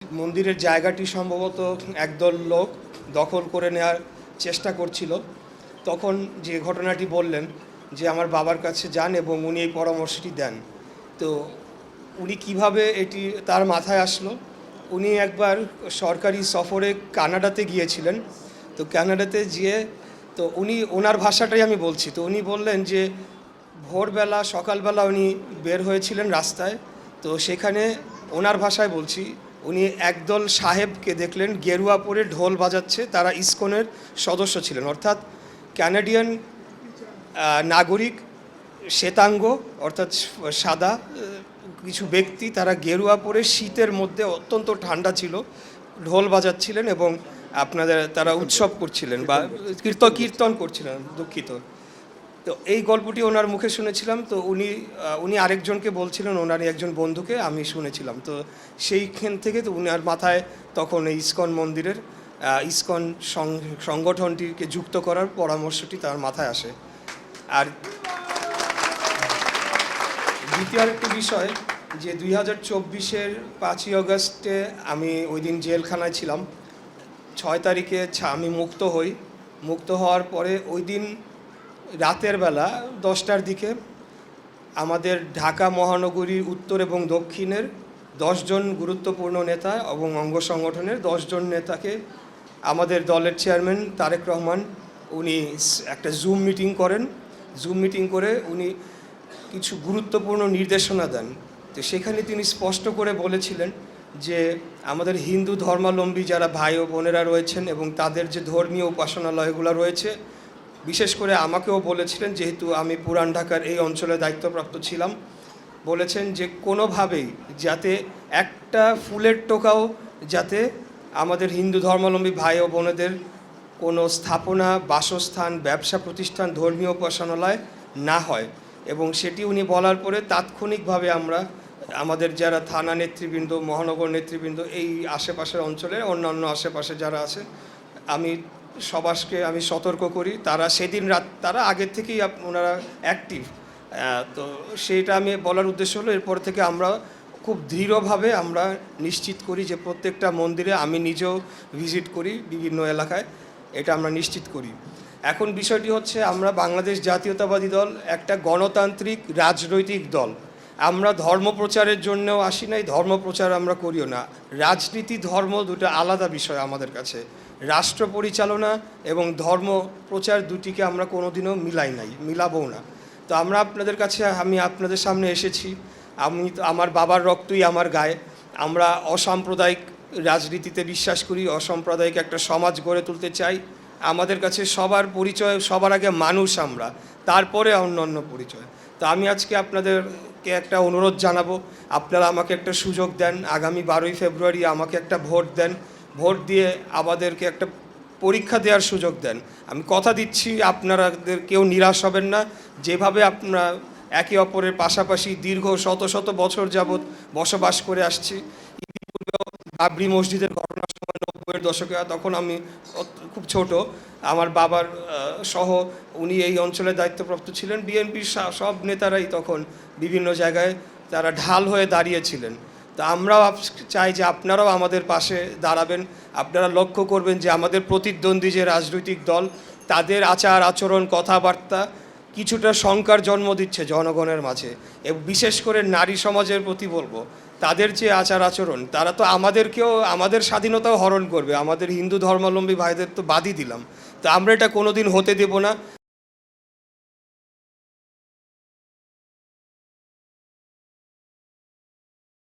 মন্দিরের জায়গাটি সম্ভবত একদল লোক দখল করে নেওয়ার চেষ্টা করছিল। তখন যে ঘটনাটি বললেন যে আমার বাবার কাছে যান এবং উনি এই পরামর্শটি দেন। তো উনি কিভাবে এটি তার মাথায় আসলো, উনি একবার সরকারি সফরে কানাডাতে গিয়েছিলেন। তো কানাডাতে গিয়ে তো উনি ওনার ভাষাটাই আমি বলছি। তো উনি বললেন যে ভোরবেলা সকালবেলা উনি বের হয়েছিলেন রাস্তায়। তো সেখানে ওনার ভাষায় বলছি, উনি একদল সাহেবকে দেখলেন গেরুয়া পরে ঢোল বাজাচ্ছে। তারা ইসকনের সদস্য ছিলেন, অর্থাৎ ক্যানাডিয়ান নাগরিক, শ্বেতাঙ্গ অর্থাৎ সাদা কিছু ব্যক্তি। তারা গেরুয়া পরে শীতের মধ্যে অত্যন্ত ঠান্ডা ছিল, ঢোল বাজাচ্ছিলেন এবং তারা উৎসব করছিলেন বা কীর্তন করছিলেন, দুঃখিত। তো এই গল্পটি ওনার মুখে শুনেছিলাম। তো উনি আরেকজনকে বলছিলেন, ওনারই একজন বন্ধুকে আমি শুনেছিলাম। তো সেইখান থেকে তো উনার মাথায় তখন এই ইসকন মন্দিরের ইসকন সংগঠনটিকে যুক্ত করার পরামর্শটি তার মাথায় আসে। আর দ্বিতীয় আরেকটি বিষয় যে 2024-এর 5ই অগস্টে আমি ওই দিন জেলখানায় ছিলাম। 6 তারিখে আমি মুক্ত হওয়ার পরে ওই দিন রাতের বেলা 10টার দিকে আমাদের ঢাকা মহানগরীর উত্তর এবং দক্ষিণের 10 জন গুরুত্বপূর্ণ নেতা এবং অঙ্গ সংগঠনের 10 জন নেতাকে আমাদের দলের চেয়ারম্যান তারেক রহমান উনি একটা জুম মিটিং করে উনি কিছু গুরুত্বপূর্ণ নির্দেশনা দেন। তো সেখানে তিনি স্পষ্ট করে বলেছিলেন যে আমাদের হিন্দু ধর্মাবলম্বী যারা ভাই ও বোনেরা রয়েছেন এবং তাদের যে ধর্মীয় উপাসনালয়গুলো রয়েছে, বিশেষ করে আমাকেও বলেছিলেন, যেহেতু আমি পুরান ঢাকার এই অঞ্চলে দায়িত্বপ্রাপ্ত ছিলাম, বলেছেন যে কোনোভাবেই যাতে একটা ফুলের টোকাও যাতে আমাদের হিন্দু ধর্মাবলম্বী ভাই ও বোনেদের কোনো স্থাপনা, বাসস্থান, ব্যবসা প্রতিষ্ঠান, ধর্মীয় উপাসনালয় না হয়। এবং সেটি উনি বলার পরে তাৎক্ষণিকভাবে আমাদের যারা থানা নেতৃবৃন্দ, মহানগর নেতৃবৃন্দ, এই আশেপাশের অঞ্চলের অন্যান্য আশেপাশে যারা আছে, আমি সবাইকে সতর্ক করি। তারা সেদিন তারা আগের থেকেই ওনারা অ্যাক্টিভ। তো সেইটা আমি বলার উদ্দেশ্য হলো, এরপর থেকে আমরা খুব দৃঢ়ভাবে আমরা নিশ্চিত করি যে প্রত্যেকটা মন্দিরে আমি নিজেও ভিজিট করি বিভিন্ন এলাকায়, এটা আমরা নিশ্চিত করি। এখন বিষয়টি হচ্ছে, আমরা বাংলাদেশ জাতীয়তাবাদী দল একটা গণতান্ত্রিক রাজনৈতিক দল। আমরা ধর্ম প্রচারের জন্যও আসি নাই, ধর্ম প্রচার আমরা করিও না। রাজনীতি ধর্ম দুটো আলাদা বিষয় আমাদের কাছে। রাষ্ট্র পরিচালনা এবং ধর্ম প্রচার দুটিকে আমরা কোনোদিনও মিলাবও না। তো আমি আপনাদের সামনে এসেছি। আমার বাবার রক্তই আমার গায়ে। আমরা অসাম্প্রদায়িক রাজনীতিতে বিশ্বাস করি, অসাম্প্রদায়িক একটা সমাজ গড়ে তুলতে চাই। আমাদের কাছে সবার পরিচয়, সবার আগে মানুষ আমরা, তারপরে অন্য পরিচয়। তো আমি আজকে আপনাদেরকে একটা অনুরোধ জানাবো, আপনারা আমাকে একটা সুযোগ দেন। আগামী 12ই ফেব্রুয়ারি আমাকে একটা ভোট দেন। ভোট দিয়ে আমাদেরকে একটা পরীক্ষা দেওয়ার সুযোগ দেন। আমি কথা দিচ্ছি, আপনাদের কেউ নিরাশ হবেন না। যেভাবে আপনারা একে অপরের পাশাপাশি দীর্ঘ শত বছর যাবৎ বসবাস করে আসছি। বাবরি মসজিদের ঘটনার সময় 90-এর দশকে, তখন আমি খুব ছোট, আমার বাবার সহ উনি এই অঞ্চলে দায়িত্বপ্রাপ্ত ছিলেন। বিএনপির সব নেতারাই তখন বিভিন্ন জায়গায় তারা ঢাল হয়ে দাঁড়িয়েছিলেন। তা আমরাও চাই যে আপনারাও আমাদের পাশে দাঁড়াবেন। আপনারা লক্ষ্য করবেন যে আমাদের প্রতিদ্বন্দ্বী যে রাজনৈতিক দল, তাদের আচার আচরণ, কথাবার্তা কিছুটা শঙ্কার জন্ম দিচ্ছে জনগণের মাঝে। এবং বিশেষ করে নারী সমাজের প্রতি বলবো, তাদের যে আচার আচরণ, তারা তো আমাদের স্বাধীনতাও হরণ করবে। আমাদের হিন্দু ধর্মাবলম্বী ভাইদের তো বাদই দিলাম। তো আমরা এটা কোনোদিন হতে দেব না।